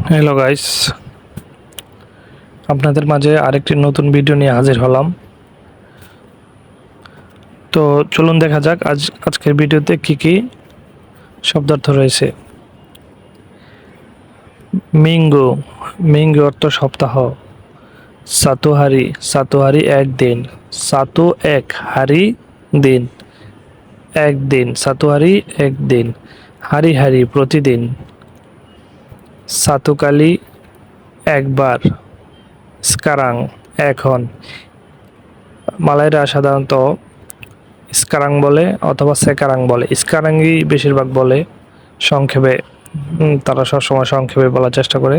Hello guys, আপনাদের মাঝে আরেকটি নতুন ভিডিও নিয়ে হাজির হলাম। তো চলুন দেখা যাক আজকের ভিডিওতে কি শব্দার্থ রয়েছে। মিঙ্গো, মিঙ্গো অর্থ সপ্তাহ। সাতুহারি, সাতুহারি একদিন। সাতু এক, হারি দিন, একদিন। সাতুহারি একদিন। হারি হারি প্রতিদিন। সাতুকালি একবার। স্কারাং এখন। মালয়রা সাধারণত স্কারাং বলে অথবা সেকারাং বলে। স্কারাঙ্গই বেশিরভাগ বলে সংক্ষেপে। তারা সবসময় সংক্ষেপে বলার চেষ্টা করে।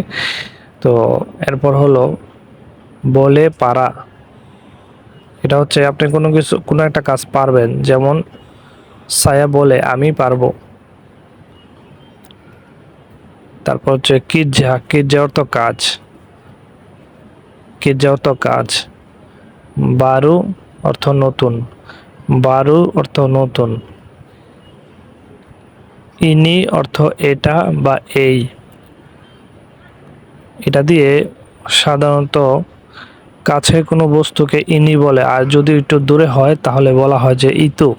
তো এরপর হলো বলে পারা। এটা হচ্ছে আপনি কোনো একটা কাজ পারবেন, যেমন সায়া বলে আমি পারবো। তারপর হচ্ছে কিজ্জা, কিজ্জা অর্থ কাজ। কিজ্জা অর্থ কাজ। বারু অর্থ নতুন। বারু অর্থ নতুন। ইনি অর্থ এটা বা এই। এটা দিয়ে সাধারণত কাছে কোনো বস্তুকে ইনি বলে, আর যদি একটু দূরে হয় তাহলে বলা হয় যে ইতু।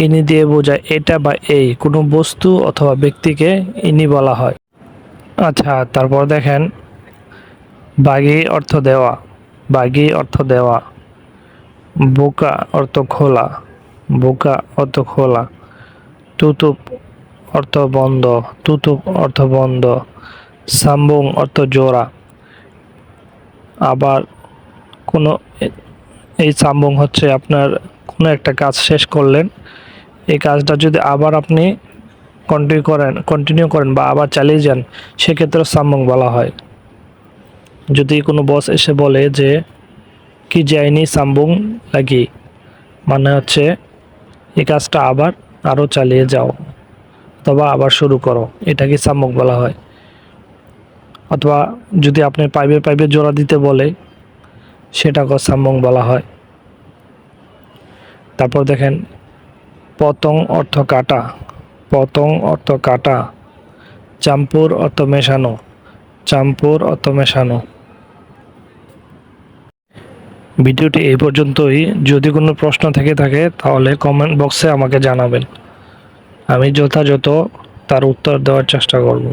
ইনি দিয়ে বোঝায় এটা বা এই কোনো বস্তু অথবা ব্যক্তিকে ইনি বলা হয়। আচ্ছা, তারপর দেখেন বাগি অর্থ দেওয়া। বাগি অর্থ দেওয়া। বোকা অর্থ খোলা। বোকা অর্থ খোলা। তুতুপ অর্থ বন্ধ। তুতুপ অর্থ বন্ধ। সাম্বুং অর্থ জোড়া। আবার কোনো এই সাম্বুং হচ্ছে আপনার কোনো একটা কাজ শেষ করলেন, এই কাজটা যদি আবার আপনি কন্টিনিউ করেন বা আবার চালিয়ে যান, সেক্ষেত্রে সাম্বুং বলা হয়। যদি কোনো বস এসে বলে যে কি যায়নি সাম্বুং লাগি, মানে হচ্ছে এই কাজটা আবার আরও চালিয়ে যাও অথবা আবার শুরু করো, এটাকে সাম্বুং বলা হয়। অথবা যদি আপনি পাইপে পাইপে জোড়া দিতে বলে, সেটাকে সাম্বুং বলা হয়। তারপর দেখেন পতং অর্থ কাটা। পতং অর্থ কাটা। চাম্পুর অর্থ মেশানো। চাম্পুর অর্থ মেশানো। ভিডিওটি এই পর্যন্তই। যদি কোনো প্রশ্ন থেকে থাকে তাহলে কমেন্ট বক্সে আমাকে জানাবেন, আমি যথাযথ তার উত্তর দেওয়ার চেষ্টা করব।